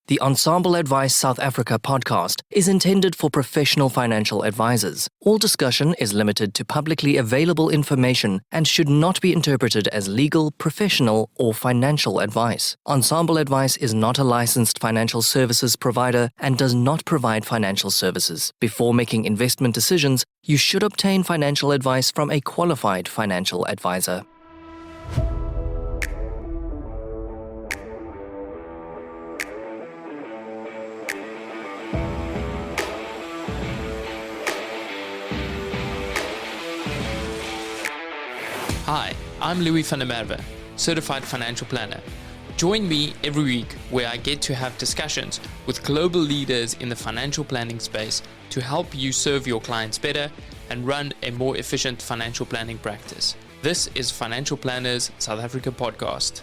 The Ensombl Advice South Africa podcast is intended for professional financial advisors. All discussion is limited to publicly available information and should not be interpreted as legal, professional, or financial advice. Ensombl Advice is not a licensed financial services provider and does not provide financial services. Before making investment decisions, you should obtain financial advice from a qualified financial advisor. Hi, I'm Louis van der Merwe, Certified Financial Planner. Join me every week where I get to have discussions with global leaders in the financial planning space to help you serve your clients better and run a more efficient financial planning practice. This is Financial Planners South Africa podcast.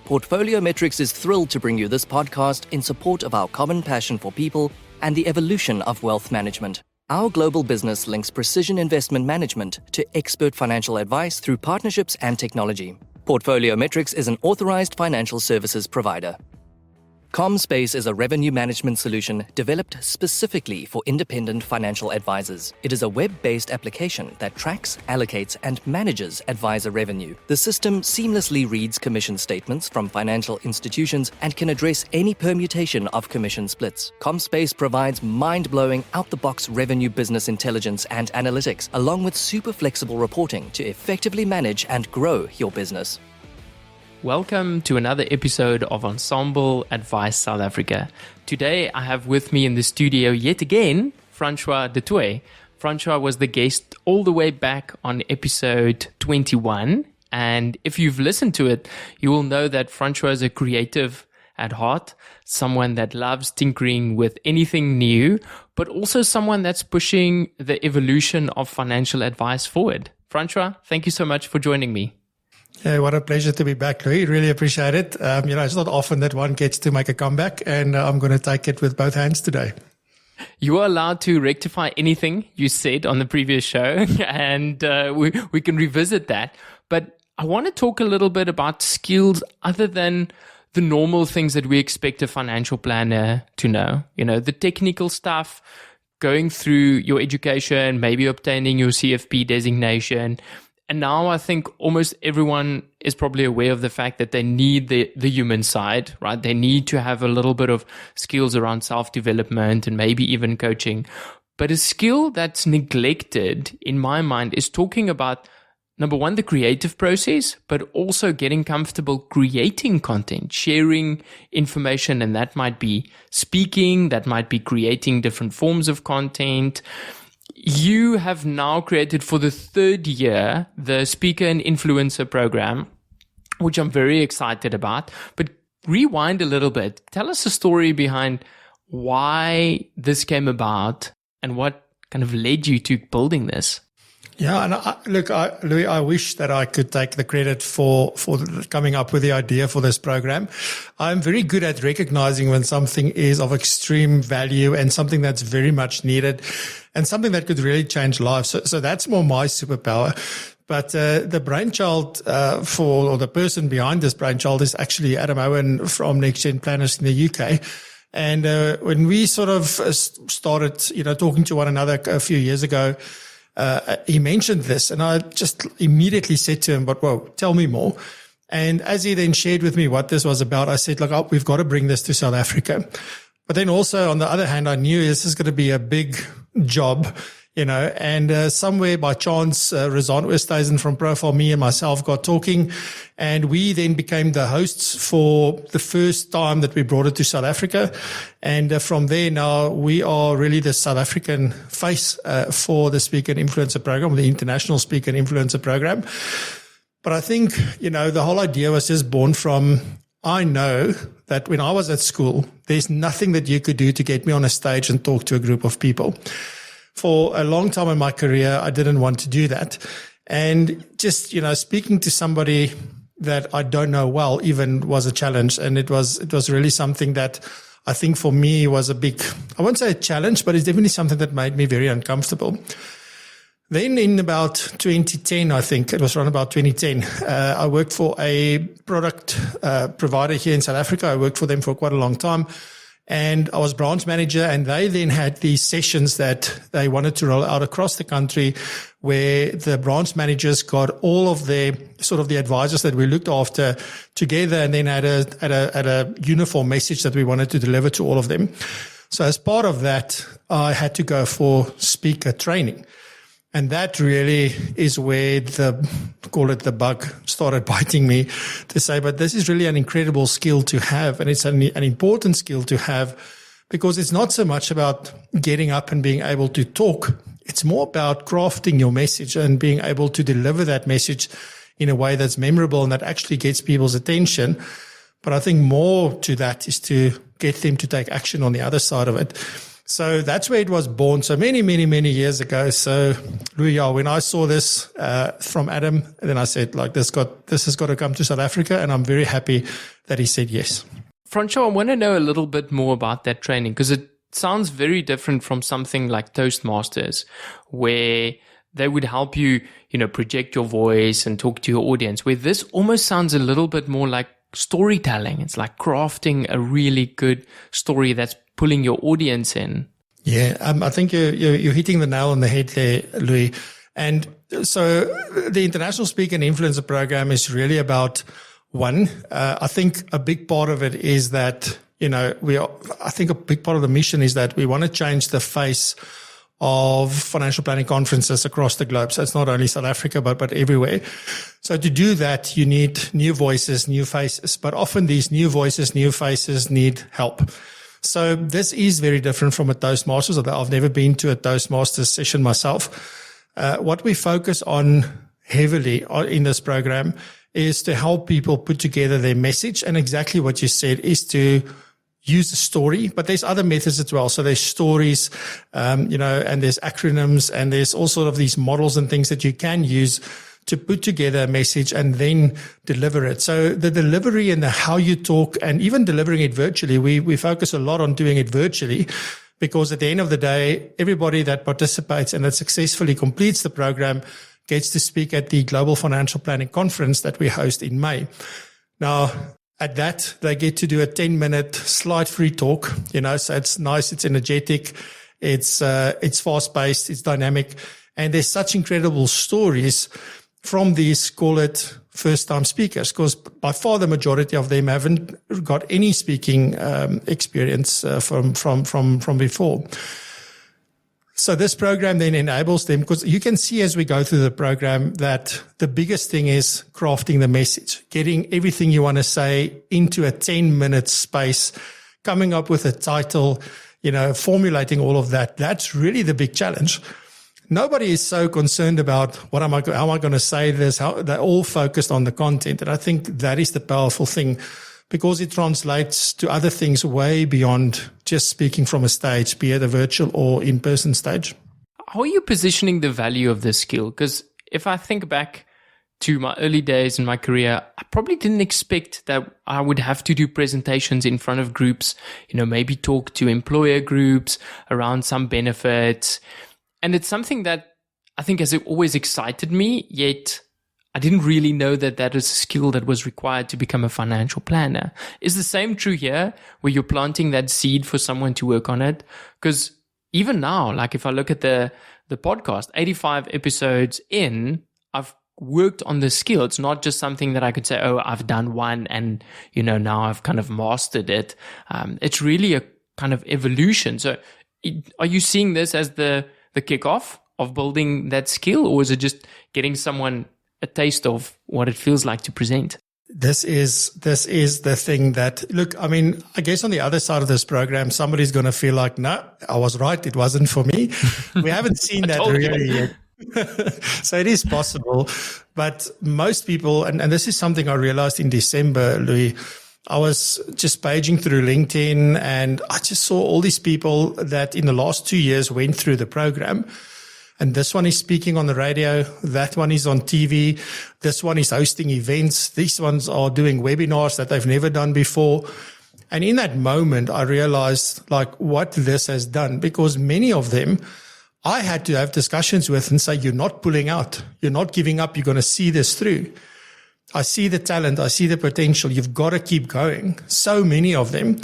Portfolio Metrics is thrilled to bring you this podcast in support of our common passion for people and the evolution of wealth management. Our global business links precision investment management to expert financial advice through partnerships and technology. Portfolio Metrics is an authorized financial services provider. ComSpace is a revenue management solution developed specifically for independent financial advisors. It is a web-based application that tracks, allocates, and manages advisor revenue. The system seamlessly reads commission statements from financial institutions and can address any permutation of commission splits. ComSpace provides mind-blowing, out-the-box revenue business intelligence and analytics, along with super flexible reporting to effectively manage and grow your business. Welcome to another episode of Ensombl Advice South Africa. Today I have with me in the studio yet again, Francois du Toit. Francois was the guest all the way back on episode 21. And if you've listened to it, you will know that Francois is a creative at heart, someone that loves tinkering with anything new, but also someone that's pushing the evolution of financial advice forward. Francois, thank you so much for joining me. Yeah, what a pleasure to be back, Louis. Really appreciate it. It's not often that one gets to make a comeback, and I'm going to take it with both hands today. You are allowed to rectify anything you said on the previous show, and we can revisit that. But I want to talk a little bit about skills other than the normal things that we expect a financial planner to know. You know, the technical stuff, going through your education, maybe obtaining your CFP designation. And now I think almost everyone is probably aware of the fact that they need the human side, right? They need to have a little bit of skills around self-development and maybe even coaching. But a skill that's neglected, in my mind, is talking about, number one, the creative process, but also getting comfortable creating content, sharing information. And that might be speaking, that might be creating different forms of content. You have now created for the third year the Speaker and Influencer program, which I'm very excited about. But rewind a little bit. Tell us the story behind why this came about and what kind of led you to building this. Yeah, and Louis, I wish that I could take the credit for coming up with the idea for this program. I'm very good at recognizing when something is of extreme value and something that's very much needed and something that could really change lives. So that's more my superpower. But the brainchild or the person behind this brainchild is actually Adam Owen from Next Gen Planners in the UK. And when we sort of started, talking to one another a few years ago, he mentioned this, and I just immediately said to him, but whoa, tell me more. And as he then shared with me what this was about, I said, look, we've got to bring this to South Africa. But then also, on the other hand, I knew this is going to be a big job, and somewhere by chance, Razan Oosthuizen from Profile, me and myself got talking, and we then became the hosts for the first time that we brought it to South Africa. And from there now, we are really the South African face for the Speaker and Influencer program, the International Speaker and Influencer program. But I think, the whole idea was just born from, I know that when I was at school, there's nothing that you could do to get me on a stage and talk to a group of people. For a long time in my career, I didn't want to do that. And just, speaking to somebody that I don't know well even was a challenge. And it was really something that I think for me was a big, I won't say a challenge, but it's definitely something that made me very uncomfortable. Then in about 2010, I think it was around about 2010, I worked for a product provider here in South Africa. I worked for them for quite a long time. And I was branch manager, and they then had these sessions that they wanted to roll out across the country, where the branch managers got all of their sort of the advisors that we looked after together, and then had a uniform message that we wanted to deliver to all of them. So as part of that, I had to go for speaker training. And that really is where call it the bug, started biting me to say, but this is really an incredible skill to have. And it's an important skill to have, because it's not so much about getting up and being able to talk. It's more about crafting your message and being able to deliver that message in a way that's memorable and that actually gets people's attention. But I think more to that is to get them to take action on the other side of it. So that's where it was born. So many, many, many years ago. So, Louis, when I saw this from Adam, then I said, like, this has got to come to South Africa. And I'm very happy that he said yes. Francois, I want to know a little bit more about that training, because it sounds very different from something like Toastmasters, where they would help you, project your voice and talk to your audience, where this almost sounds a little bit more like storytelling. It's like crafting a really good story that's pulling your audience in. Yeah, I think you're hitting the nail on the head there, Louis. And so the International Speaker and Influencer Program is really about one. I think a big part of it is that, I think a big part of the mission is that we want to change the face of financial planning conferences across the globe. So it's not only South Africa, but everywhere. So to do that, you need new voices, new faces. But often these new voices, new faces need help. So this is very different from a Toastmasters. I've never been to a Toastmasters session myself. What we focus on heavily in this program is to help people put together their message. And exactly what you said is to use a story, but there's other methods as well. So there's stories, and there's acronyms, and there's all sort of these models and things that you can use to put together a message and then deliver it. So the delivery and the how you talk, and even delivering it virtually, we focus a lot on doing it virtually, because at the end of the day, everybody that participates and that successfully completes the program gets to speak at the Global Financial Planning Conference that we host in May. Now, at that, they get to do a 10-minute slide-free talk, so it's nice, it's energetic, it's fast-paced, it's dynamic, and there's such incredible stories from these, call it, first-time speakers, because by far the majority of them haven't got any speaking experience from before. So this program then enables them, because you can see as we go through the program that the biggest thing is crafting the message, getting everything you want to say into a 10-minute space, coming up with a title, formulating all of that. That's really the big challenge. Nobody is so concerned about how am I going to say this? They're all focused on the content. And I think that is the powerful thing, because it translates to other things way beyond just speaking from a stage, be it a virtual or in-person stage. How are you positioning the value of this skill? Because if I think back to my early days in my career, I probably didn't expect that I would have to do presentations in front of groups, maybe talk to employer groups around some benefits. And it's something that I think has always excited me, yet I didn't really know that that is a skill that was required to become a financial planner. Is the same true here, where you're planting that seed for someone to work on it? Because even now, like if I look at the podcast, 85 episodes in, I've worked on the skill. It's not just something that I could say, oh, I've done one and, now I've kind of mastered it. It's really a kind of evolution. So are you seeing this as the kickoff of building that skill, or is it just getting someone a taste of what it feels like to present? This is the thing that, look, I mean, I guess on the other side of this program, somebody's going to feel like, no, I was right. It wasn't for me. We haven't seen that really yet. So it is possible. But most people, and this is something I realized in December, Louis, I was just paging through LinkedIn and I just saw all these people that in the last 2 years went through the program. And this one is speaking on the radio. That one is on TV. This one is hosting events. These ones are doing webinars that they've never done before. And in that moment, I realized like what this has done, because many of them I had to have discussions with and say, you're not pulling out. You're not giving up. You're going to see this through. I see the talent. I see the potential. You've got to keep going. So many of them.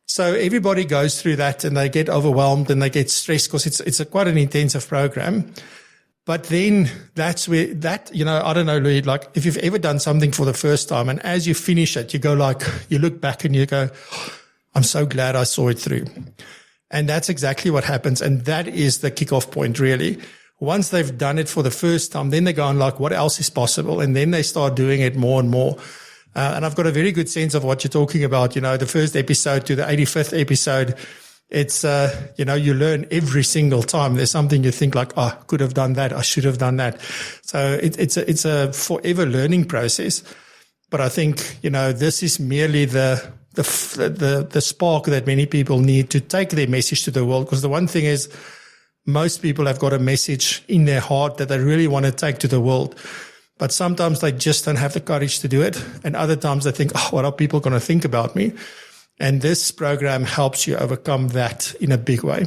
So everybody goes through that and they get overwhelmed and they get stressed because it's quite an intensive program. But then that's where that, I don't know, Louis, like if you've ever done something for the first time and as you finish it, you go like, you look back and you go, I'm so glad I saw it through. And that's exactly what happens. And that is the kickoff point, really. Once they've done it for the first time, then they go on like, what else is possible? And then they start doing it more and more. And I've got a very good sense of what you're talking about. The first episode to the 85th episode, it's, you learn every single time. There's something you think like, I could have done that. I should have done that. So it's a forever learning process. But I think, this is merely the spark that many people need to take their message to the world. Because the one thing is, most people have got a message in their heart that they really want to take to the world. But sometimes they just don't have the courage to do it. And other times they think, what are people going to think about me? And this program helps you overcome that in a big way.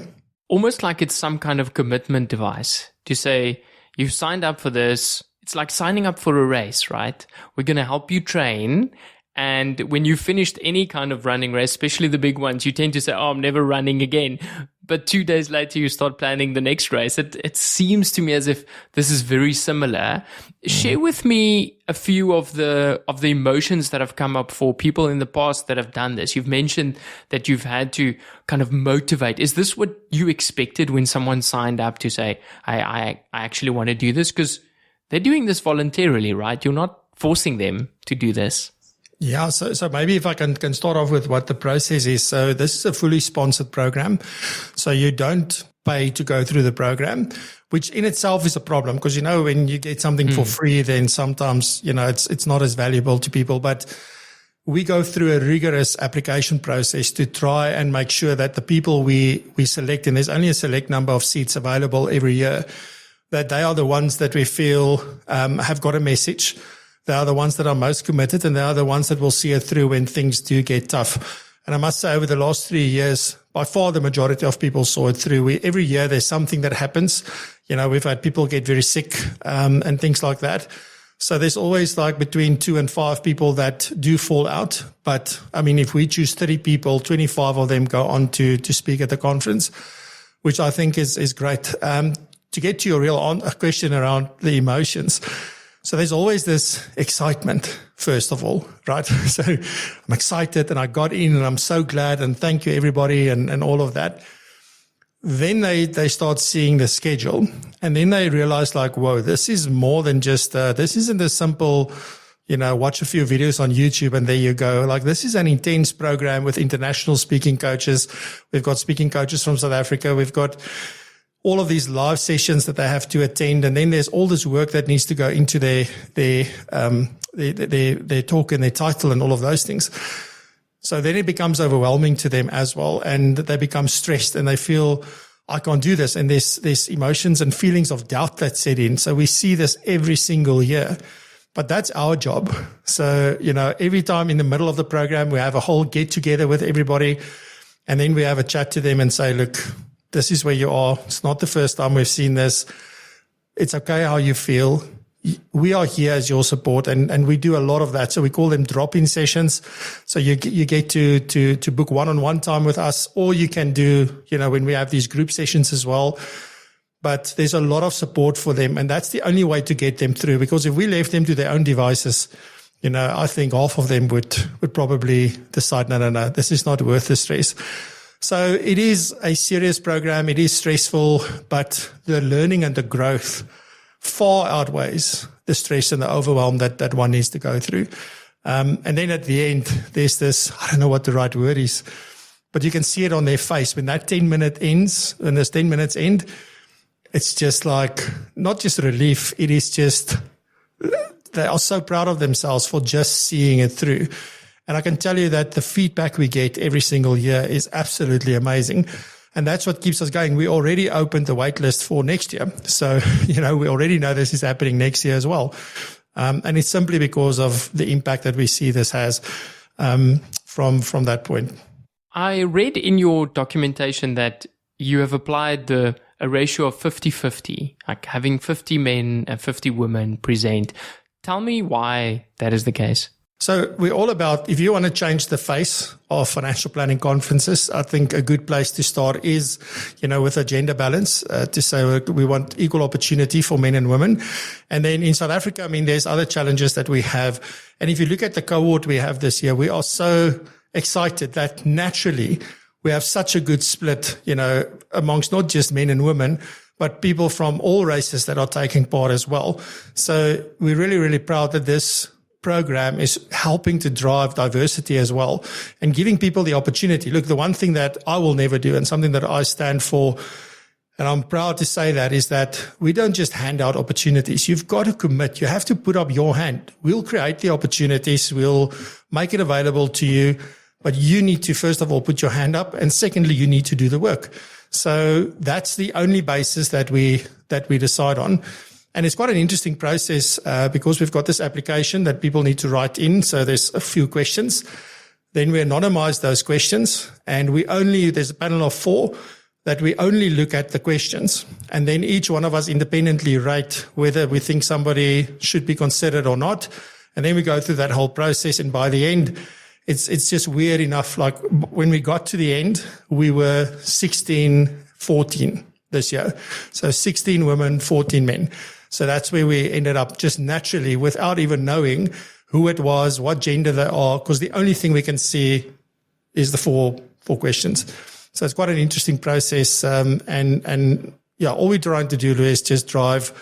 Almost like it's some kind of commitment device to say, you've signed up for this. It's like signing up for a race, right? We're going to help you train. And when you've finished any kind of running race, especially the big ones, you tend to say, I'm never running again. But 2 days later, you start planning the next race. It seems to me as if this is very similar. Share with me a few of the emotions that have come up for people in the past that have done this. You've mentioned that you've had to kind of motivate. Is this what you expected when someone signed up to say, I actually want to do this? Because they're doing this voluntarily, right? You're not forcing them to do this. Yeah, so maybe if I can start off with what the process is. So this is a fully sponsored program. So you don't pay to go through the program, which in itself is a problem because, when you get something for free, then sometimes, it's not as valuable to people. But we go through a rigorous application process to try and make sure that the people we select, and there's only a select number of seats available every year, that they are the ones that we feel have got a message. They are the ones that are most committed, and they are the ones that will see it through when things do get tough. And I must say, over the last 3 years, by far the majority of people saw it through. Every year there's something that happens. We've had people get very sick and things like that. So there's always like between 2 and 5 people that do fall out. But I mean, if we choose 30 people, 25 of them go on to speak at the conference, which I think is great. To get to your real question around the emotions. So there's always this excitement, first of all, right? So I'm excited and I got in and I'm so glad and thank you everybody and all of that. Then they start seeing the schedule and then they realize like, whoa, this is more than just, this isn't a simple, watch a few videos on YouTube and there you go. Like this is an intense program with international speaking coaches. We've got speaking coaches from South Africa. We've got all of these live sessions that they have to attend. And then there's all this work that needs to go into their talk and their title and all of those things. So then it becomes overwhelming to them as well. And they become stressed and they feel, I can't do this. And there's emotions and feelings of doubt that set in. So we see this every single year, but that's our job. So, every time in the middle of the program, we have a whole get together with everybody. And then we have a chat to them and say, look, this is where you are. It's not the first time we've seen this. It's okay how you feel. We are here as your support and we do a lot of that. So we call them drop-in sessions. So you get to book one-on-one time with us, or you can do, when we have these group sessions as well. But there's a lot of support for them. And that's the only way to get them through, because if we left them to their own devices, I think half of them would probably decide, no, this is not worth the stress. So it is a serious program. It is stressful, but the learning and the growth far outweighs the stress and the overwhelm that one needs to go through. And then at the end, there's this, I don't know what the right word is, but you can see it on their face when that 10-minute ends, when those 10 minutes end, it's just like, not just relief. It is just, they are so proud of themselves for just seeing it through. And I can tell you that the feedback we get every single year is absolutely amazing. And that's what keeps us going. We already opened the wait list for next year. So, we already know this is happening next year as well. And it's simply because of the impact that we see this has from that point. I read in your documentation that you have applied the a ratio of 50-50, like having 50 men and 50 women present. Tell me why that is the case. So we're all about, if you want to change the face of financial planning conferences, I think a good place to start is, with a gender balance, to say we want equal opportunity for men and women. And then in South Africa, there's other challenges that we have. And if you look at the cohort we have this year, we are so excited that naturally we have such a good split, amongst not just men and women, but people from all races that are taking part as well. So we're really, really proud that this program is helping to drive diversity as well and giving people the opportunity. Look, the one thing that I will never do and something that I stand for, and I'm proud to say that, is that we don't just hand out opportunities. You've got to commit. You have to put up your hand. We'll create the opportunities. We'll make it available to you. But you need to, first of all, put your hand up. And secondly, you need to do the work. So that's the only basis that we decide on. And it's quite an interesting process because we've got this application that people need to write in. So there's a few questions. Then we anonymize those questions. And there's a panel of 4 that we only look at the questions. And then each one of us independently rate whether we think somebody should be considered or not. And then we go through that whole process. And by the end, it's just weird enough. Like when we got to the end, we were 16-14 this year. So 16 women, 14 men. So that's where we ended up, just naturally, without even knowing who it was, what gender they are, because the only thing we can see is the four questions. So it's quite an interesting process. And all we're trying to do is just drive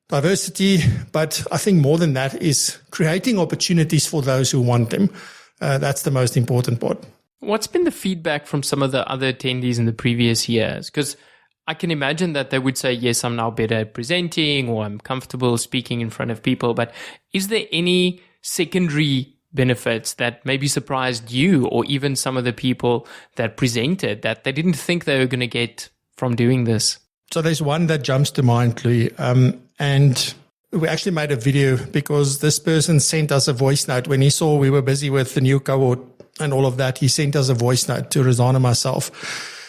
diversity. But I think more than that is creating opportunities for those who want them. That's the most important part. What's been the feedback from some of the other attendees in the previous years? Because I can imagine that they would say, yes, I'm now better at presenting, or I'm comfortable speaking in front of people. But is there any secondary benefits that maybe surprised you or even some of the people that presented that they didn't think they were going to get from doing this? So there's one that jumps to mind, Louis. And we actually made a video because this person sent us a voice note when he saw we were busy with the new cohort and all of that. He sent us a voice note to Rizana and myself.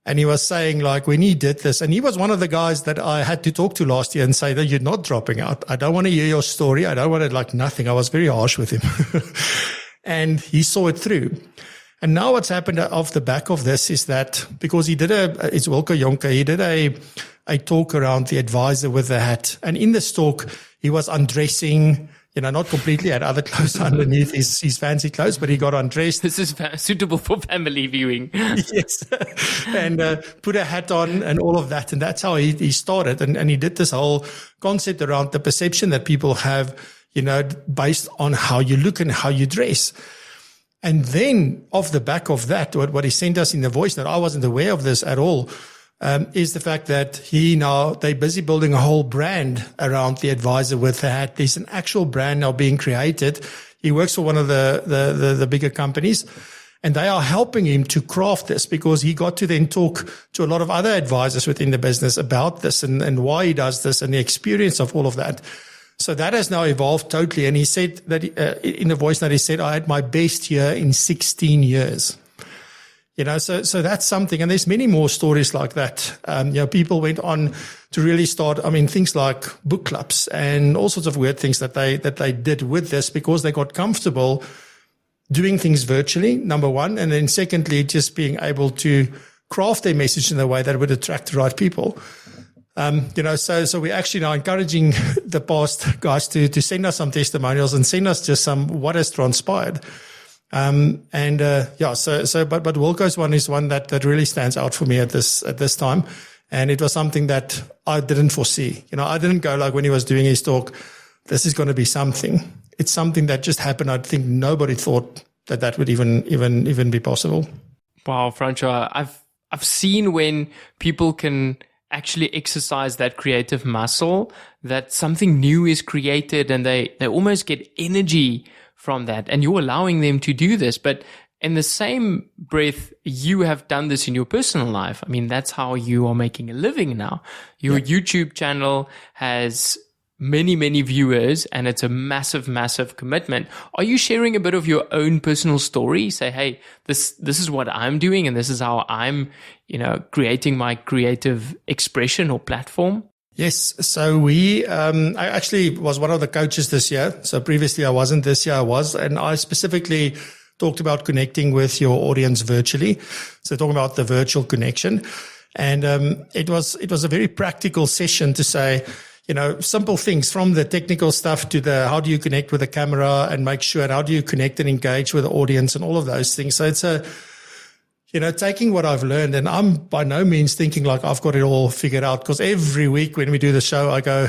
And he was saying, like, when he did this, and he was one of the guys that I had to talk to last year and say that you're not dropping out. I don't want to hear your story. I don't want to nothing. I was very harsh with him. And he saw it through. And now what's happened off the back of this is that because he did it's Wilco Jonker, he did a talk around the advisor with the hat. And in this talk, he was undressing, not completely, had other clothes underneath his fancy clothes, but he got undressed. This is suitable for family viewing. Yes. And put a hat on and all of that. And that's how he started. And he did this whole concept around the perception that people have, based on how you look and how you dress. And then off the back of that, what he sent us in the voice note, I wasn't aware of this at all, is the fact that they're busy building a whole brand around the advisor with the hat. There's an actual brand now being created. He works for one of the bigger companies, and they are helping him to craft this because he got to then talk to a lot of other advisors within the business about this and why he does this and the experience of all of that. So that has now evolved totally. And he said that in the voice note, he said, I had my best year in 16 years. So that's something. And there's many more stories like that. People went on to really start, things like book clubs and all sorts of weird things that they did with this because they got comfortable doing things virtually, number one. And then secondly, just being able to craft their message in a way that would attract the right people. So we're actually now encouraging the past guys to send us some testimonials and send us just some what has transpired. But Wilco's one is one that really stands out for me at this time. And it was something that I didn't foresee. I didn't go like when he was doing his talk, this is going to be something. It's something that just happened. I think nobody thought that would even be possible. Wow, Francois, I've seen when people can actually exercise that creative muscle, that something new is created and they almost get energy from that. And you're allowing them to do this. But in the same breath, you have done this in your personal life. That's how you are making a living now. Your YouTube channel has many, many viewers, and it's a massive, massive commitment. Are you sharing a bit of your own personal story? Say, hey, this is what I'm doing, and this is how I'm, creating my creative expression or platform? Yes. So I actually was one of the coaches this year. So previously I wasn't. This year I was, and I specifically talked about connecting with your audience virtually. So talking about the virtual connection. And it was a very practical session to say, simple things from the technical stuff to the how do you connect with the camera and make sure, and how do you connect and engage with the audience and all of those things. So it's taking what I've learned, and I'm by no means thinking like I've got it all figured out, because every week when we do the show, I go,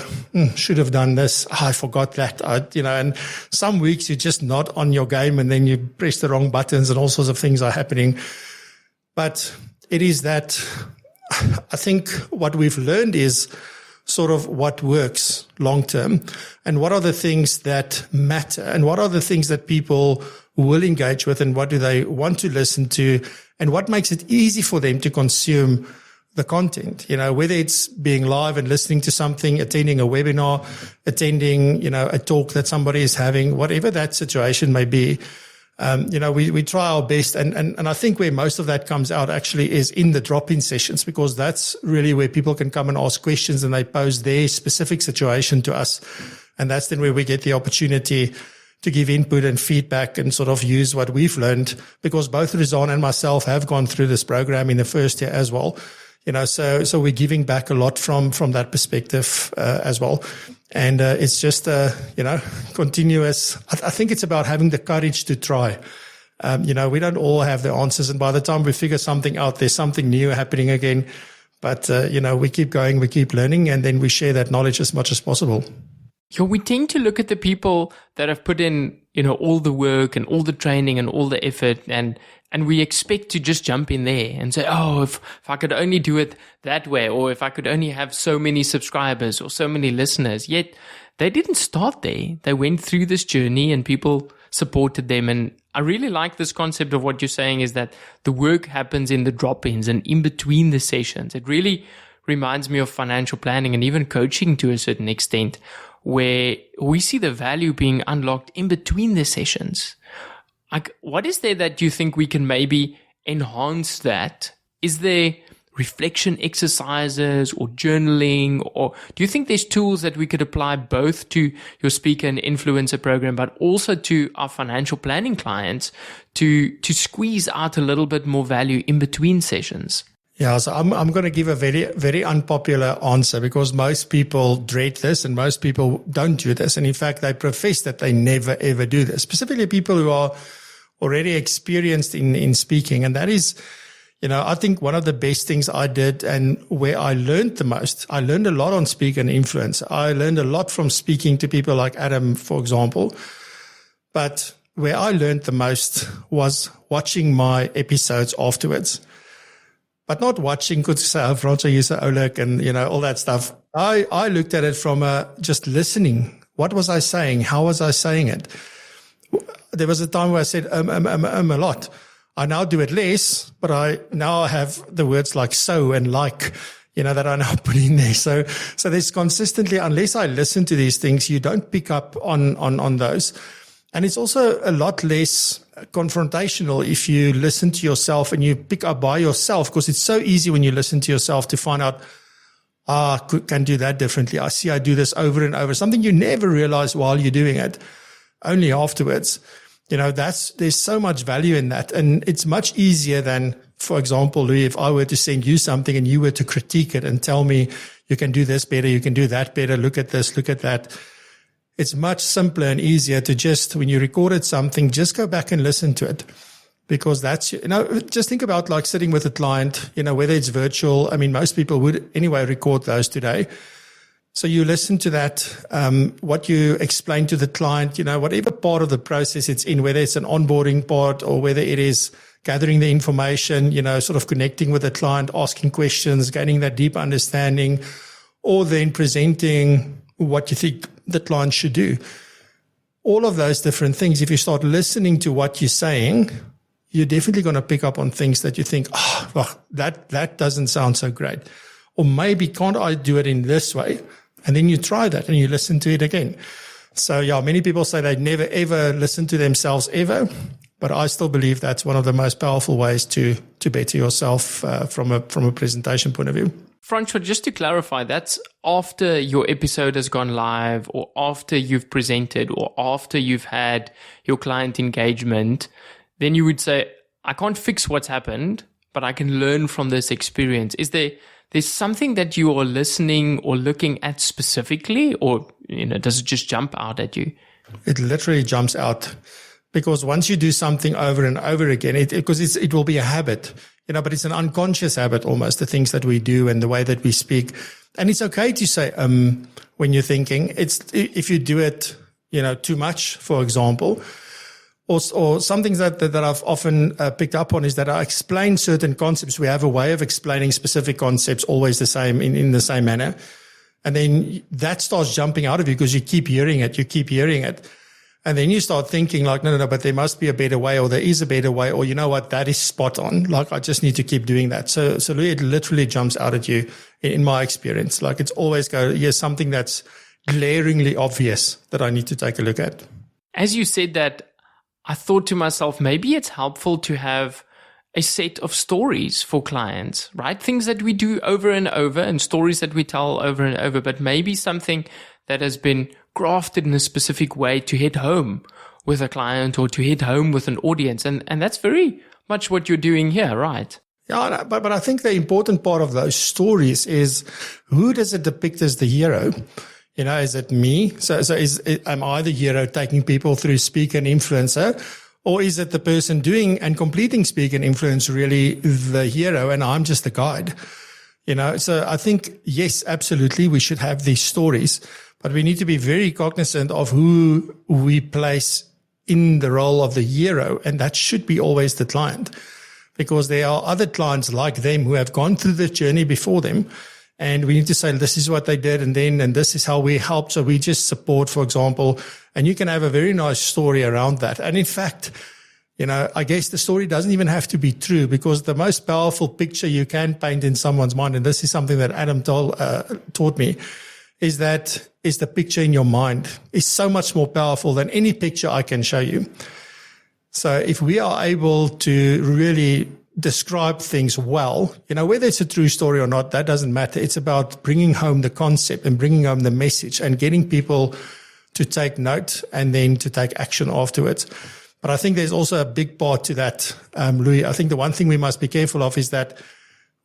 should have done this. I forgot that. And some weeks you're just not on your game, and then you press the wrong buttons and all sorts of things are happening. But it is that I think what we've learned is sort of what works long term, and what are the things that matter, and what are the things that people will engage with, and what do they want to listen to, and what makes it easy for them to consume the content, whether it's being live and listening to something, attending a webinar, attending, a talk that somebody is having, whatever that situation may be. We try our best. And I think where most of that comes out actually is in the drop-in sessions, because that's really where people can come and ask questions and they pose their specific situation to us. And that's then where we get the opportunity to give input and feedback and sort of use what we've learned, because both Rizan and myself have gone through this program in the first year as well. So we're giving back a lot from that perspective as well. And it's just, continuous. I think it's about having the courage to try. We don't all have the answers. And by the time we figure something out, there's something new happening again. But, we keep going, we keep learning, and then we share that knowledge as much as possible. We tend to look at the people that have put in, all the work and all the training and all the effort, and we expect to just jump in there and say, oh, if I could only do it that way, or if I could only have so many subscribers or so many listeners. Yet they didn't start there. They went through this journey and people supported them. And I really like this concept of what you're saying, is that the work happens in the drop-ins and in between the sessions. It really reminds me of financial planning and even coaching to a certain extent, where we see the value being unlocked in between the sessions. Like, what is there that you think we can maybe enhance that? Is there reflection exercises or journaling, or do you think there's tools that we could apply both to your speaker and influencer program, but also to our financial planning clients to squeeze out a little bit more value in between sessions? Yeah, so I'm going to give a very, very unpopular answer, because most people dread this and most people don't do this. And in fact, they profess that they never, ever do this, specifically people who are already experienced in speaking. And that is, I think one of the best things I did, and where I learned the most, I learned a lot on speak and influence. I learned a lot from speaking to people like Adam, for example. But where I learned the most was watching my episodes afterwards. But not watching, could say, Francois, you say, Oleg, and, all that stuff. I looked at it from just listening. What was I saying? How was I saying it? There was a time where I said, a lot. I now do it less, but I now have the words like so and like, that I now put in there. So there's consistently, unless I listen to these things, you don't pick up on those. And it's also a lot less confrontational if you listen to yourself and you pick up by yourself, because it's so easy when you listen to yourself to find out, can do that differently. I see I do this over and over. Something you never realize while you're doing it, only afterwards. There's so much value in that. And it's much easier than, for example, Louis, if I were to send you something and you were to critique it and tell me, you can do this better, you can do that better, look at this, look at that. It's much simpler and easier to just, when you recorded something, just go back and listen to it. Because that's, just think about like sitting with a client, whether it's virtual. I mean, most people would anyway record those today. So you listen to that, what you explain to the client, whatever part of the process it's in, whether it's an onboarding part or whether it is gathering the information, sort of connecting with the client, asking questions, gaining that deep understanding, or then presenting what you think the client should do. All of those different things, if you start listening to what you're saying, you're definitely going to pick up on things that you think, that doesn't sound so great. Or maybe can't I do it in this way? And then you try that and you listen to it again. So yeah, many people say they never ever listen to themselves ever. But I still believe that's one of the most powerful ways to better yourself from a presentation point of view. Francois, just to clarify, that's after your episode has gone live, or after you've presented, or after you've had your client engagement. Then you would say, I can't fix what's happened, but I can learn from this experience. There's something that you are listening or looking at specifically, or does it just jump out at you? It literally jumps out. Because once you do something over and over again, it will be a habit, but it's an unconscious habit almost, the things that we do and the way that we speak. And it's okay to say, when you're thinking. If you do it, too much, for example, or some things that I've often picked up on is that I explain certain concepts. We have a way of explaining specific concepts always the same, in the same manner. And then that starts jumping out of you because you keep hearing it. And then you start thinking like, no, but there must be a better way, or there is a better way, or you know what, that is spot on. Like, I just need to keep doing that. So it literally jumps out at you in my experience. Like, it's always here's something that's glaringly obvious that I need to take a look at. As you said that, I thought to myself, maybe it's helpful to have a set of stories for clients, right? Things that we do over and over and stories that we tell over and over, but maybe something that has been crafted in a specific way to hit home with a client or to hit home with an audience. And that's very much what you're doing here, right? Yeah, but I think the important part of those stories is, who does it depict as the hero? Is it me? So am I the hero taking people through Speak and Influencer? Or is it the person doing and completing Speak and Influence really the hero and I'm just the guide? So I think, yes, absolutely, we should have these stories. But we need to be very cognizant of who we place in the role of the hero, and that should be always the client, because there are other clients like them who have gone through the journey before them, and we need to say, this is what they did, and this is how we help. So we just support, for example, and you can have a very nice story around that. And in fact, I guess the story doesn't even have to be true, because the most powerful picture you can paint in someone's mind, and this is something that Adam taught me, is the picture in your mind is so much more powerful than any picture I can show you. So if we are able to really describe things well, whether it's a true story or not, that doesn't matter. It's about bringing home the concept and bringing home the message and getting people to take note and then to take action afterwards. But I think there's also a big part to that, Louis. I think the one thing we must be careful of is that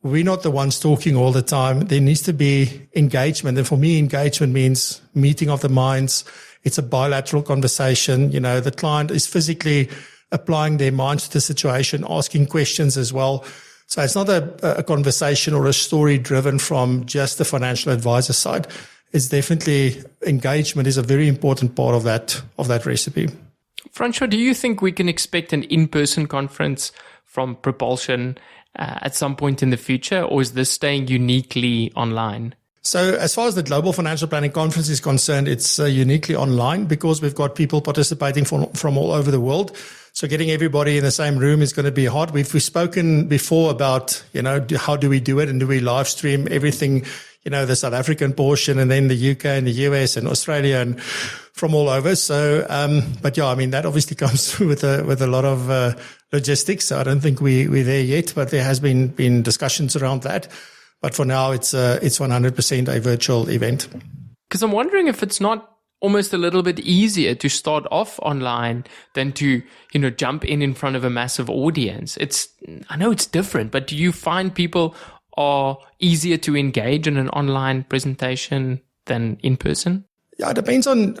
we're not the ones talking all the time. There needs to be engagement. And for me, engagement means meeting of the minds. It's a bilateral conversation. The client is physically applying their minds to the situation, asking questions as well. So it's not a conversation or a story driven from just the financial advisor side. It's definitely engagement is a very important part of that recipe. Francois, do you think we can expect an in-person conference from PROpulsion at some point in the future, or is this staying uniquely online? So as far as the Global Financial Planning Conference is concerned, it's uniquely online because we've got people participating from all over the world. So getting everybody in the same room is going to be hard. We've spoken before about, how do we do it, and do we live stream everything, the South African portion, and then the UK and the US and Australia and from all over. So, but yeah, that obviously comes through with a lot of logistics. So I don't think we're there yet, but there has been discussions around that. But for now, it's 100% a virtual event. Because I'm wondering if it's not almost a little bit easier to start off online than to, jump in front of a massive audience. I know it's different, but do you find people are easier to engage in an online presentation than in person? Yeah, it depends on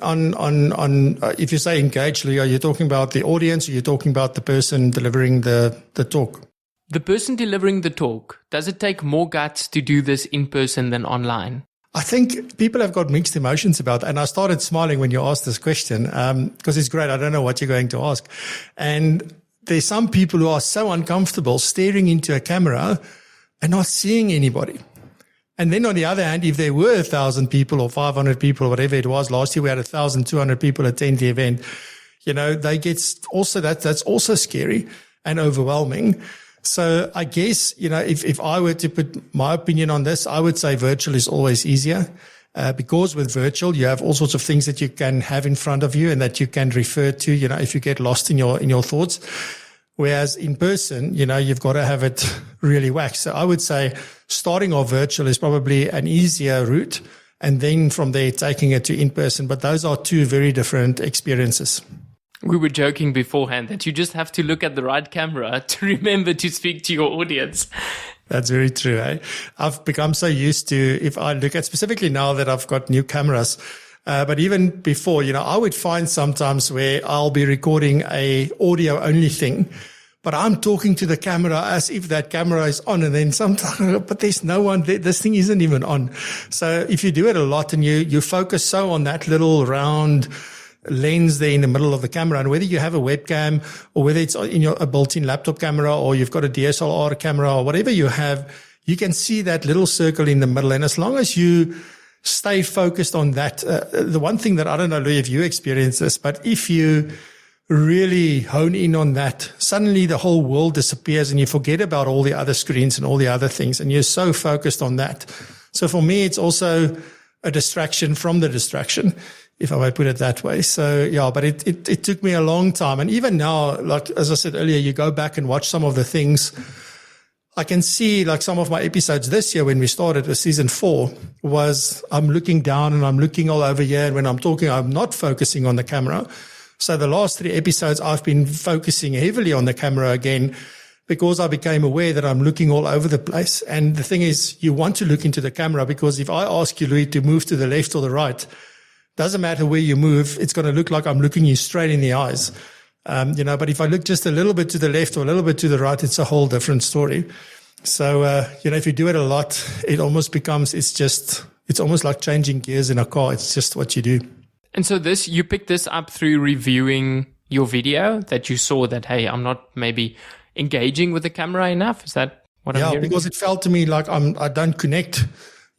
if you say engage, Lee, are you talking about the audience, or are you talking about the person delivering the talk? The person delivering the talk. Does it take more guts to do this in person than online? I think people have got mixed emotions about that. And I started smiling when you asked this question because it's great. I don't know what you're going to ask. And there's some people who are so uncomfortable staring into a camera and not seeing anybody. And then on the other hand, if there were 1,000 people or 500 people, whatever it was, last year we had 1,200 people attend the event, they get also that's also scary and overwhelming. So I guess, if I were to put my opinion on this, I would say virtual is always easier. Because with virtual, you have all sorts of things that you can have in front of you and that you can refer to, if you get lost in your thoughts. Whereas in person, you've got to have it really waxed. So I would say starting off virtual is probably an easier route, and then from there taking it to in person. But those are two very different experiences. We were joking beforehand that you just have to look at the right camera to remember to speak to your audience. That's very true. I've become so used to, if I look at specifically now that I've got new cameras, but even before, I would find sometimes where I'll be recording a audio only thing, but I'm talking to the camera as if that camera is on, and then sometimes, but there's no one there. This thing isn't even on. So if you do it a lot and you focus so on that little round lens there in the middle of the camera, and whether you have a webcam or whether it's in a built-in laptop camera or you've got a DSLR camera or whatever you have, you can see that little circle in the middle. And as long as you stay focused on that, the one thing that I don't know, Louis, if you experience this, but if you really hone in on that, suddenly the whole world disappears and you forget about all the other screens and all the other things, and you're so focused on that. So for me, it's also a distraction from the distraction, if I might put it that way. So yeah, but it took me a long time. And even now, like, as I said earlier, you go back and watch some of the things. I can see, like, some of my episodes this year when we started with season 4 was I'm looking down and I'm looking all over here. And when I'm talking, I'm not focusing on the camera. So the last 3 episodes, I've been focusing heavily on the camera again, because I became aware that I'm looking all over the place. And the thing is, you want to look into the camera, because if I ask you, Louis, to move to the left or the right, doesn't matter where you move, it's going to look like I'm looking you straight in the eyes. But if I look just a little bit to the left or a little bit to the right, it's a whole different story. So, if you do it a lot, it almost becomes, it's almost like changing gears in a car. It's just what you do. And so you picked this up through reviewing your video, that you saw that, hey, I'm not maybe engaging with the camera enough. Is that what I'm hearing? Yeah, because it felt to me like I don't connect.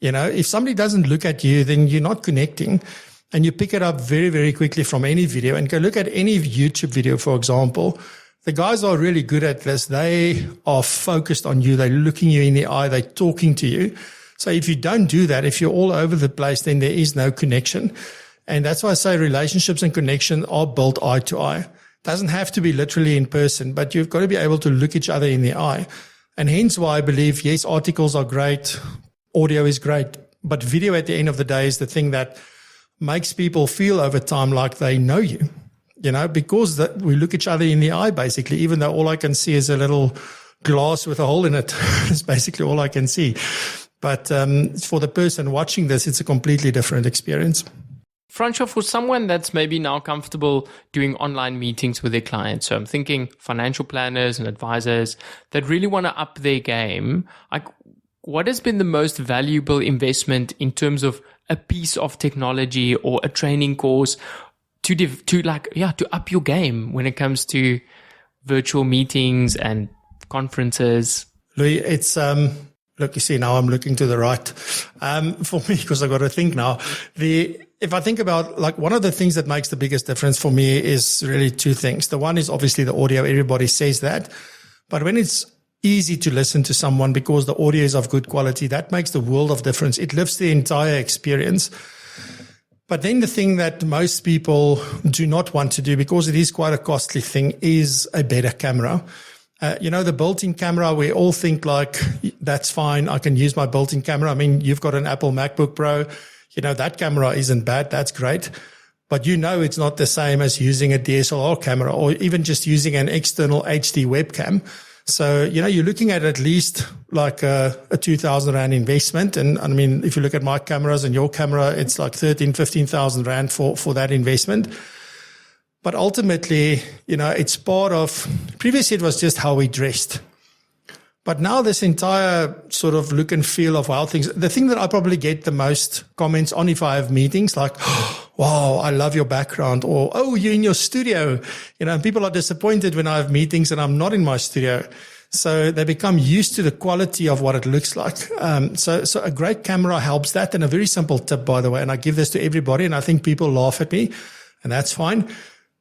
If somebody doesn't look at you, then you're not connecting. And you pick it up very, very quickly from any video, and go look at any YouTube video, for example. The guys are really good at this. They are focused on you. They're looking you in the eye. They're talking to you. So if you don't do that, if you're all over the place, then there is no connection. And that's why I say relationships and connection are built eye to eye. It doesn't have to be literally in person, but you've got to be able to look each other in the eye. And hence why I believe, yes, articles are great. Audio is great. But video at the end of the day is the thing that makes people feel over time like they know you, because we look each other in the eye, basically, even though all I can see is a little glass with a hole in it. It's basically all I can see. But for the person watching this, it's a completely different experience. Francois, for someone that's maybe now comfortable doing online meetings with their clients, so I'm thinking financial planners and advisors that really want to up their game, like, what has been the most valuable investment in terms of a piece of technology or a training course to up your game when it comes to virtual meetings and conferences? Louis, it's look, you see, now I'm looking to the right. For me, because I've got to think now. If I think about, like, one of the things that makes the biggest difference for me is really 2 things. The one is obviously the audio. Everybody says that, but when it's easy to listen to someone because the audio is of good quality, that makes the world of difference. It lifts the entire experience. But then the thing that most people do not want to do, because it is quite a costly thing, is a better camera. The built-in camera, we all think like, that's fine, I can use my built-in camera. I mean, you've got an Apple MacBook Pro, that camera isn't bad, that's great. But it's not the same as using a DSLR camera or even just using an external HD webcam. So, you're looking at least like a 2,000 Rand investment. And I mean, if you look at my cameras and your camera, it's like 15,000 Rand for that investment. But ultimately, it's part of, previously it was just how we dressed. But now this entire sort of look and feel of how things, the thing that I probably get the most comments on if I have meetings, like, wow, I love your background, or, oh, you're in your studio. And people are disappointed when I have meetings and I'm not in my studio. So they become used to the quality of what it looks like. So a great camera helps that. And a very simple tip, by the way, and I give this to everybody, and I think people laugh at me, and that's fine.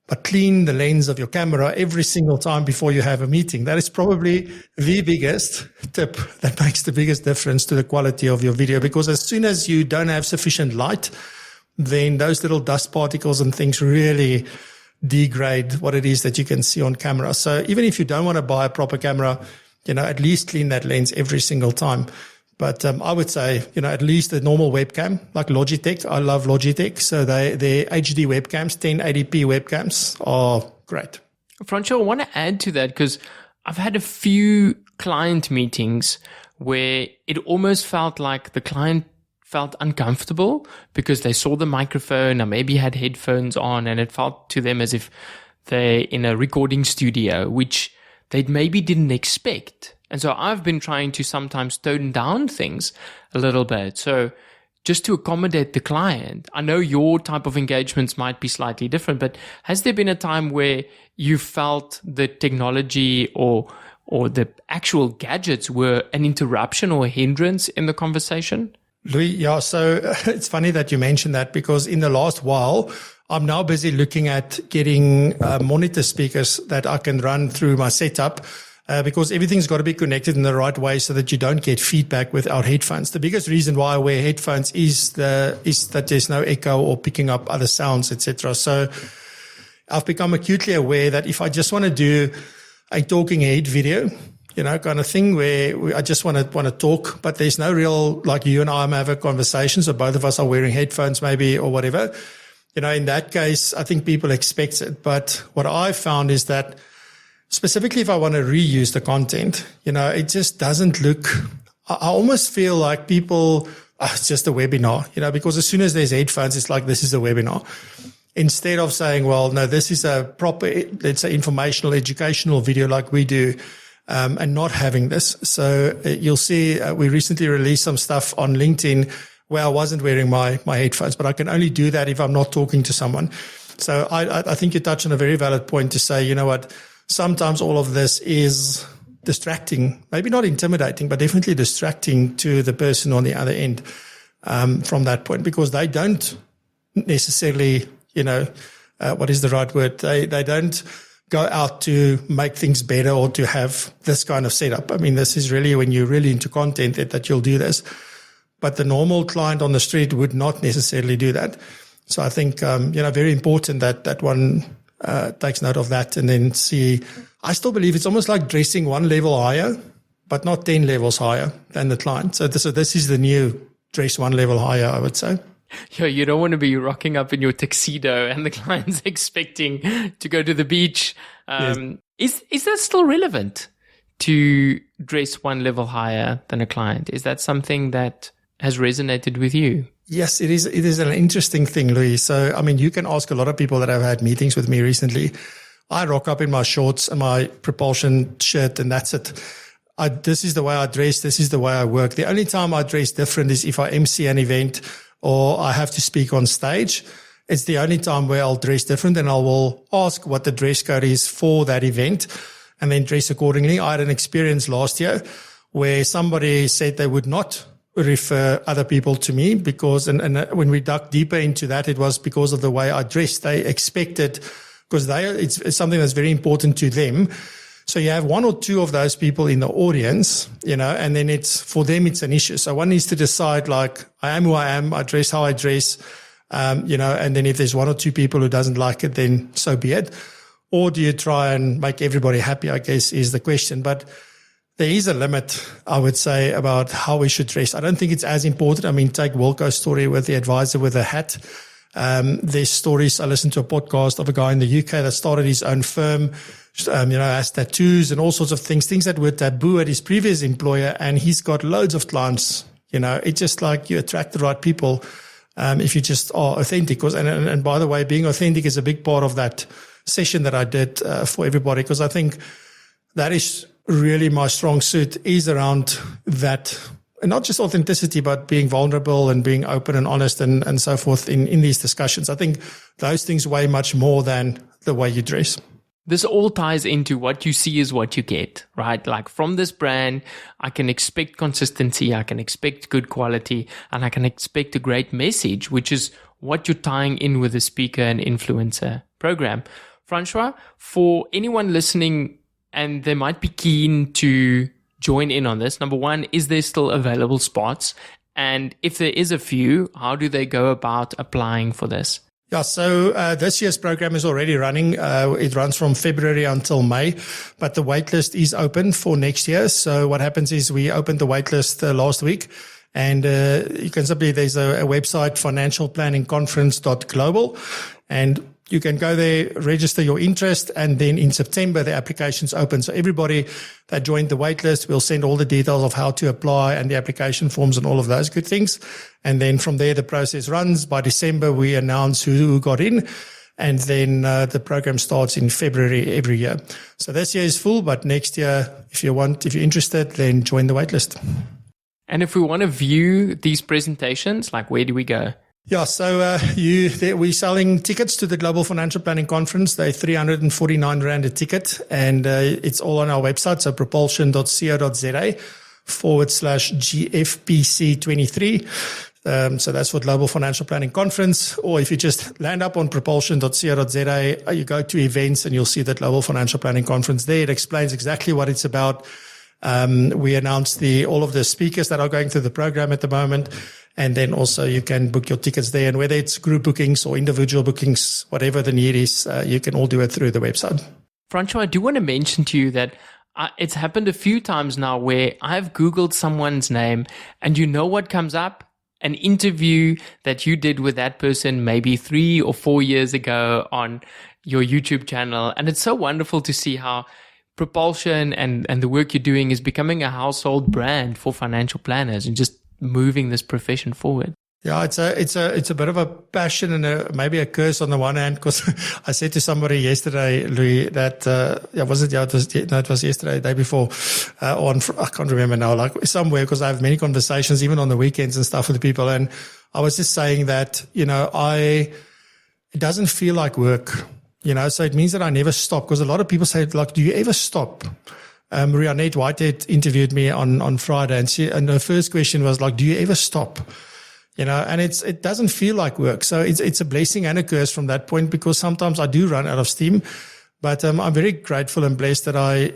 but clean the lens of your camera every single time before you have a meeting. That is probably the biggest tip that makes the biggest difference to the quality of your video, because as soon as you don't have sufficient light, then those little dust particles and things really degrade what it is that you can see on camera. So even if you don't want to buy a proper camera, at least clean that lens every single time. But I would say, at least a normal webcam, like Logitech. I love Logitech. So their HD webcams, 1080p webcams are great. Francois, I want to add to that because I've had a few client meetings where it almost felt like the client felt uncomfortable because they saw the microphone or maybe had headphones on, and it felt to them as if they're in a recording studio, which they maybe didn't expect. And so I've been trying to sometimes tone down things a little bit. So just to accommodate the client, I know your type of engagements might be slightly different, but has there been a time where you felt the technology or the actual gadgets were an interruption or a hindrance in the conversation? Louis, yeah, so it's funny that you mentioned that, because in the last while, I'm now busy looking at getting monitor speakers that I can run through my setup, because everything's got to be connected in the right way so that you don't get feedback without headphones. The biggest reason why I wear headphones is that there's no echo or picking up other sounds, etc. So I've become acutely aware that if I just want to do a talking head video, kind of thing where I just want to talk, but there's no real, like you and I have a conversation, so both of us are wearing headphones maybe or whatever. In that case, I think people expect it. But what I found is that specifically if I want to reuse the content, it just doesn't look, I almost feel like people, it's just a webinar, because as soon as there's headphones, it's like, this is a webinar. Instead of saying, well, no, this is a proper, let's say, informational, educational video like we do, and not having this. So you'll see we recently released some stuff on LinkedIn where I wasn't wearing my headphones, but I can only do that if I'm not talking to someone. So I think you touched on a very valid point to say, you know what, sometimes all of this is distracting, maybe not intimidating, but definitely distracting to the person on the other end from that point, because they don't necessarily, what is the right word? They don't go out to make things better or to have this kind of setup. I mean, this is really when you're really into content that you'll do this. But the normal client on the street would not necessarily do that. So I think, very important that one takes note of that and then see. I still believe it's almost like dressing one level higher, but not 10 levels higher than the client. So this is the new dress one level higher, I would say. Yeah, you don't want to be rocking up in your tuxedo and the client's expecting to go to the beach. Yes. Is that still relevant to dress one level higher than a client? Is that something that has resonated with you? Yes, it is. It is an interesting thing, Louis. So, I mean, you can ask a lot of people that have had meetings with me recently. I rock up in my shorts and my PROpulsion shirt, and that's it. This is the way I dress. This is the way I work. The only time I dress different is if I MC an event or I have to speak on stage. It's the only time where I'll dress different, and I will ask what the dress code is for that event and then dress accordingly. I had an experience last year where somebody said they would not refer other people to me because, and when we dug deeper into that, it was because of the way I dressed. They expected, because it's something that's very important to them. So you have one or two of those people in the audience, and then for them, it's an issue. So one needs to decide, like, I am who I am, I dress how I dress, and then if there's one or two people who doesn't like it, then so be it. Or do you try and make everybody happy, I guess, is the question. But there is a limit, I would say, about how we should dress. I don't think it's as important. I mean, take Wilco's story with the advisor with a hat. There's stories. I listened to a podcast of a guy in the UK that started his own firm, has tattoos and all sorts of things that were taboo at his previous employer. And he's got loads of clients. It's just like you attract the right people if you just are authentic. And by the way, being authentic is a big part of that session that I did for everybody, because I think that is really my strong suit is around that. And not just authenticity, but being vulnerable and being open and honest and so forth in these discussions. I think those things weigh much more than the way you dress. This all ties into what you see is what you get, right? Like from this brand, I can expect consistency, I can expect good quality, and I can expect a great message, which is what you're tying in with the speaker and influencer program. Francois, for anyone listening and they might be keen to join in on this, number one, is there still available spots? And if there is a few, how do they go about applying for this? Yeah, so this year's program is already running. It runs from February until May, but the waitlist is open for next year. So what happens is we opened the waitlist last week, and you can simply, there's a website, financialplanningconference.global, and you can go there, register your interest, and then in September, the application's open. So everybody that joined the waitlist, we'll send all the details of how to apply and the application forms and all of those good things. And then from there, the process runs. By December, we announce who got in. And then the program starts in February every year. So this year is full, but next year, if you're interested, then join the waitlist. And if we want to view these presentations, like where do we go? Yeah, so we're selling tickets to the Global Financial Planning Conference. They're 349 Rand a ticket, and it's all on our website, so propulsion.co.za/GFPC23. So that's for Global Financial Planning Conference. Or if you just land up on propulsion.co.za, you go to events and you'll see the Global Financial Planning Conference there. It explains exactly what it's about. We announced all of the speakers that are going through the program at the moment. And then also you can book your tickets there. And whether it's group bookings or individual bookings, whatever the need is, you can all do it through the website. Francois, I do want to mention to you that it's happened a few times now where I've Googled someone's name and you know what comes up? An interview that you did with that person maybe 3 or 4 years ago on your YouTube channel. And it's so wonderful to see how Propulsion and the work you're doing is becoming a household brand for financial planners and just moving this profession forward. Yeah, it's a bit of a passion and maybe a curse on the one hand, because I said to somebody yesterday, Louis, that it was yesterday, the day before, I can't remember now, like somewhere, because I have many conversations even on the weekends and stuff with people, and I was just saying that it doesn't feel like work, so it means that I never stop, because a lot of people say, like, do you ever stop? Maria-Annette Whitehead interviewed me on Friday, and her first question was like, do you ever stop? And it doesn't feel like work. So it's a blessing and a curse from that point, because sometimes I do run out of steam, but I'm very grateful and blessed that I,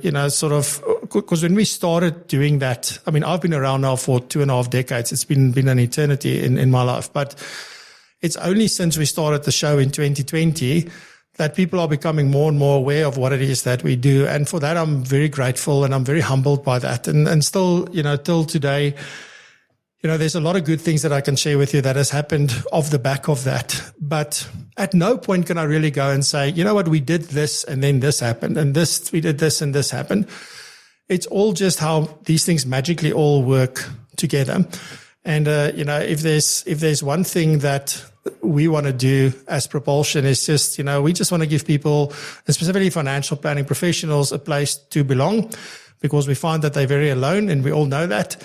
because when we started doing that, I mean, I've been around now for 2.5 decades. It's been an eternity in my life, but it's only since we started the show in 2020 that people are becoming more and more aware of what it is that we do. And for that, I'm very grateful and I'm very humbled by that. And still, till today, there's a lot of good things that I can share with you that has happened off the back of that. But at no point can I really go and say, you know what, we did this and then this happened and this, we did this and this happened. It's all just how these things magically all work together. And, if there's one thing that we want to do as Propulsion is just, we just want to give people, and specifically financial planning professionals, a place to belong, because we find that they're very alone, and we all know that.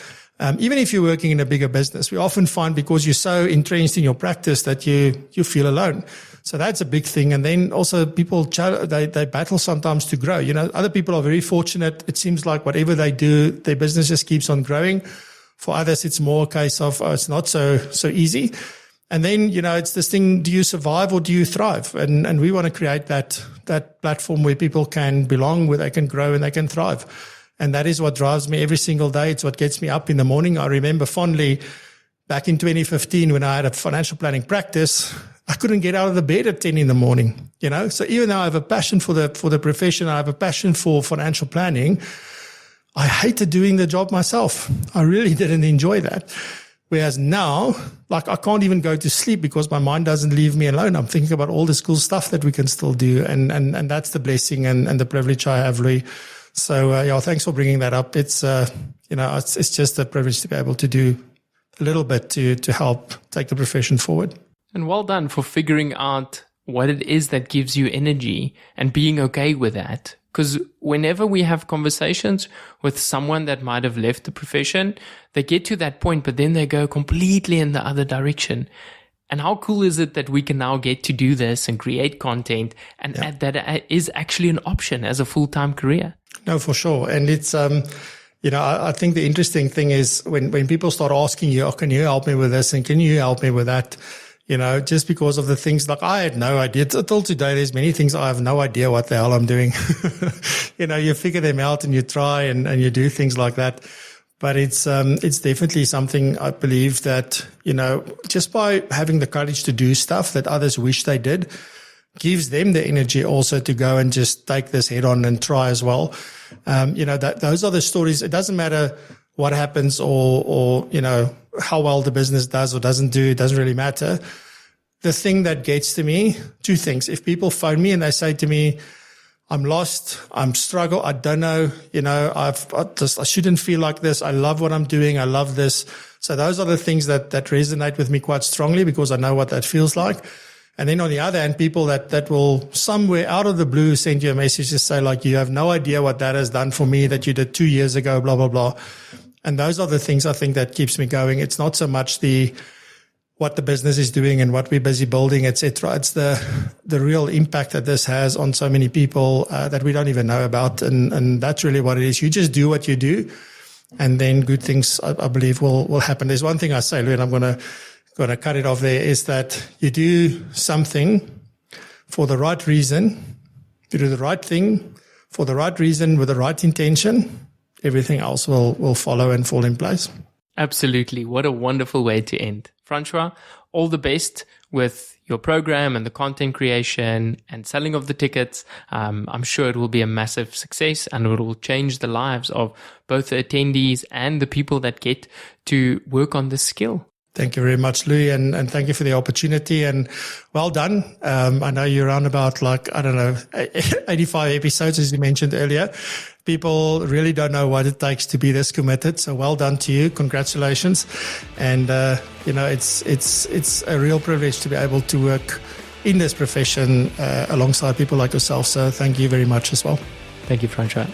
Even if you're working in a bigger business, we often find because you're so entrenched in your practice that you feel alone. So that's a big thing. And then also people, they battle sometimes to grow. Other people are very fortunate. It seems like whatever they do, their business just keeps on growing. For others, it's more a case of, it's not so easy. And then, it's this thing, do you survive or do you thrive? And we want to create that platform where people can belong, where they can grow and they can thrive. And that is what drives me every single day. It's what gets me up in the morning. I remember fondly back in 2015 when I had a financial planning practice, I couldn't get out of the bed at 10 in the morning, So even though I have a passion for the profession, I have a passion for financial planning, I hated doing the job myself. I really didn't enjoy that. Whereas now, like, I can't even go to sleep because my mind doesn't leave me alone. I'm thinking about all this cool stuff that we can still do. And that's the blessing and the privilege I have, Louis. So, thanks for bringing that up. It's, it's just a privilege to be able to do a little bit to help take the profession forward. And well done for figuring out what it is that gives you energy and being okay with that. Because whenever we have conversations with someone that might have left the profession, they get to that point, but then they go completely in the other direction. And how cool is it that we can now get to do this and create content, and that is actually an option as a full-time career? No, for sure. And it's, I think the interesting thing is when people start asking you, oh, can you help me with this? And can you help me with that? just because of the things like I had no idea. Till today, there's many things I have no idea what the hell I'm doing. You figure them out and you try and you do things like that. But it's definitely something I believe that, just by having the courage to do stuff that others wish they did, gives them the energy also to go and just take this head on and try as well. Those are the stories. It doesn't matter what happens or how well the business does or doesn't do. It doesn't really matter. The thing that gets to me, two things. If people phone me and they say to me, I'm lost, I'm struggle, I don't know, I shouldn't feel like this. I love what I'm doing. I love this. So those are the things that resonate with me quite strongly because I know what that feels like. And then on the other hand, people that will somewhere out of the blue send you a message to say like, you have no idea what that has done for me that you did 2 years ago, blah, blah, blah. And those are the things I think that keeps me going. It's not so much what the business is doing and what we're busy building, etc. It's the real impact that this has on so many people that we don't even know about. And that's really what it is. You just do what you do, and then good things, I believe, will happen. There's one thing I say, Lou, and I'm going to cut it off there, is that you do something for the right reason, you do the right thing for the right reason with the right intention, everything else will follow and fall in place. Absolutely. What a wonderful way to end. Francois, all the best with your program and the content creation and selling of the tickets. I'm sure it will be a massive success and it will change the lives of both the attendees and the people that get to work on this skill. Thank you very much, Louis, and thank you for the opportunity, and well done. I know you're around about 85 episodes, as you mentioned earlier. People really don't know what it takes to be this committed. So well done to you. Congratulations. And, it's a real privilege to be able to work in this profession alongside people like yourself. So thank you very much as well. Thank you, Francois.